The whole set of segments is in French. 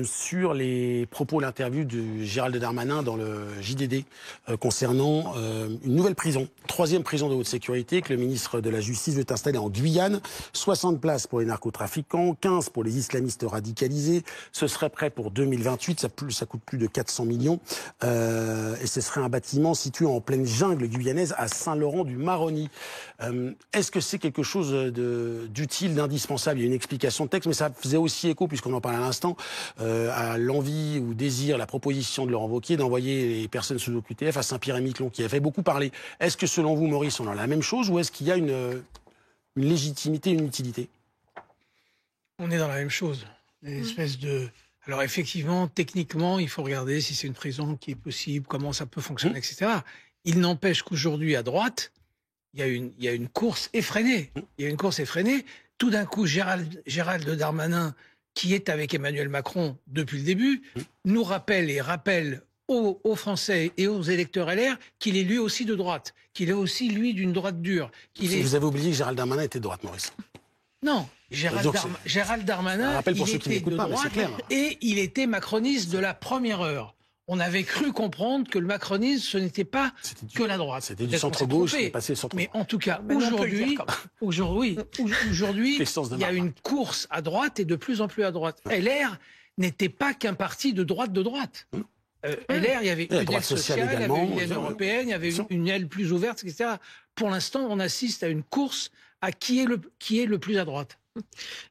Sur les propos, l'interview de Gérald Darmanin dans le JDD concernant une nouvelle prison, 3e prison de haute sécurité que le ministre de la Justice veut installer en Guyane. 60 places pour les narcotrafiquants, 15 pour les islamistes radicalisés. Ce serait prêt pour 2028, ça coûte plus de 400 millions. Et ce serait un bâtiment situé en pleine jungle guyanaise à Saint-Laurent-du-Maroni. Est-ce que c'est quelque chose d'utile, d'indispensable? Il y a une explication de texte, mais ça faisait aussi écho, puisqu'on en parle à l'instant, à l'envie ou désir, la proposition de Laurent Wauquiez d'envoyer les personnes sous OQTF à Saint-Pierre-et-Miquelon, qui a fait beaucoup parler. Est-ce que selon vous, Maurice, on a la même chose ou est-ce qu'il y a une légitimité, une utilité? On est dans la même chose. Une espèce de... Alors effectivement, techniquement, il faut regarder si c'est une prison qui est possible, comment ça peut fonctionner, etc. Il n'empêche qu'aujourd'hui, à droite, il y a une course effrénée. Il y a une course effrénée. Tout d'un coup, Gérald Darmanin, qui est avec Emmanuel Macron depuis le début, nous rappelle et rappelle aux Français et aux électeurs LR qu'il est lui aussi de droite, qu'il est aussi lui d'une droite dure. Vous avez oublié que Gérald Darmanin était de droite, Maurice. Non, Gérald Darmanin, il était de droite et il était macroniste de la première heure. On avait cru comprendre que le macronisme, ce n'était pas que la droite. C'était du centre-gauche qui est passé au centre-droit. Mais en tout cas, aujourd'hui, il y a une course à droite et de plus en plus à droite. LR n'était pas qu'un parti de droite de droite. LR, il y avait une aile sociale, il y avait une aile européenne, il y avait une aile plus ouverte, etc. Pour l'instant, on assiste à une course à qui est le plus à droite.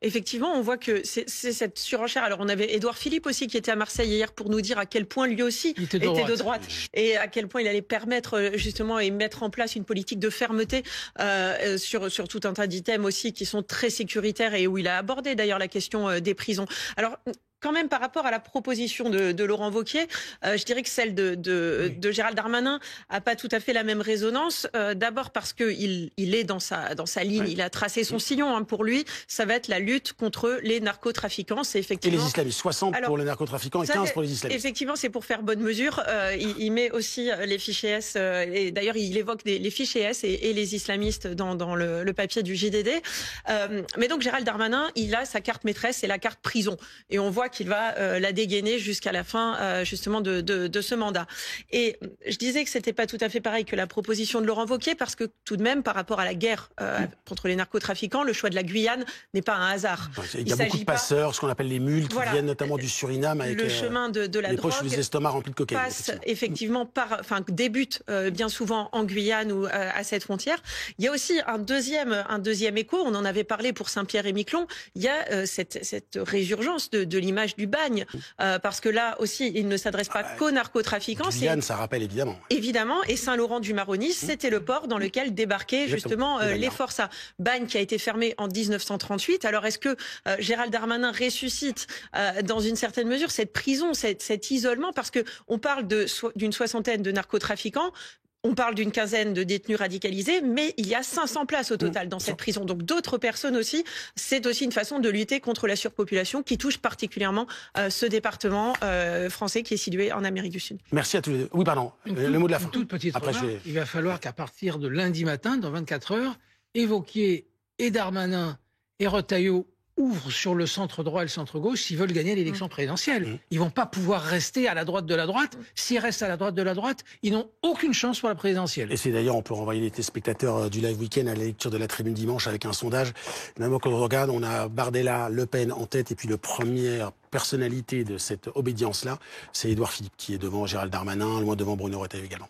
Effectivement, on voit que c'est cette surenchère. Alors, on avait Édouard Philippe aussi qui était à Marseille hier pour nous dire à quel point lui aussi était de droite et à quel point il allait permettre justement et mettre en place une politique de fermeté sur tout un tas d'items aussi qui sont très sécuritaires et où il a abordé d'ailleurs la question des prisons. Alors, quand même, par rapport à la proposition de Laurent Wauquiez, je dirais que celle de Gérald Darmanin a pas tout à fait la même résonance. D'abord parce que il est dans sa ligne, il a tracé son sillon. Pour lui, ça va être la lutte contre les narcotrafiquants. C'est effectivement... Et les islamistes, 60 pour les narcotrafiquants et 15 pour les islamistes. Effectivement, c'est pour faire bonne mesure. Il met aussi les fichiers S, et d'ailleurs il évoque les fichiers S et les islamistes dans le papier du JDD. Mais donc Gérald Darmanin, il a sa carte maîtresse, c'est la carte prison. Et on voit qu'il va la dégainer jusqu'à la fin justement de ce mandat. Et je disais que c'était pas tout à fait pareil que la proposition de Laurent Wauquiez parce que tout de même par rapport à la guerre contre les narcotrafiquants, le choix de la Guyane n'est pas un hasard. Il y a beaucoup de passeurs, ce qu'on appelle les mules, qui viennent notamment du Suriname avec le chemin de la les drogue, poches des estomacs remplis de cocaïne. Passe effectivement débute bien souvent en Guyane ou à cette frontière. Il y a aussi un deuxième écho. On en avait parlé pour Saint-Pierre-et-Miquelon. Il y a cette résurgence de l'image du bagne, parce que là aussi, il ne s'adresse pas qu'aux narcotrafiquants. Guyane, ça rappelle évidemment. Évidemment, et Saint-Laurent-du-Maroni, c'était le port dans lequel débarquaient justement les forces à Bagne qui a été fermé en 1938. Alors est-ce que Gérald Darmanin ressuscite dans une certaine mesure cette prison, cet isolement, parce que on parle d'une soixantaine de narcotrafiquants. On parle d'une quinzaine de détenus radicalisés, mais il y a 500 places au total dans cette prison. Donc d'autres personnes aussi, c'est aussi une façon de lutter contre la surpopulation qui touche particulièrement ce département français qui est situé en Amérique du Sud. Merci à tous les deux. Oui, pardon, le mot de la fin. Une toute petite remarque, il va falloir qu'à partir de lundi matin, dans 24 heures, Wauquiez et Darmanin et Retailleau ouvrent sur le centre droit et le centre gauche s'ils veulent gagner l'élection présidentielle. Ils vont pas pouvoir rester à la droite de la droite. S'ils restent à la droite de la droite, ils n'ont aucune chance pour la présidentielle. Et c'est d'ailleurs, on peut renvoyer les téléspectateurs du Live Week-end à la lecture de la Tribune dimanche avec un sondage. Même quand on regarde, on a Bardella, Le Pen en tête, et puis le première personnalité de cette obédience-là, c'est Édouard Philippe qui est devant Gérald Darmanin, loin devant Bruno Retailleau également.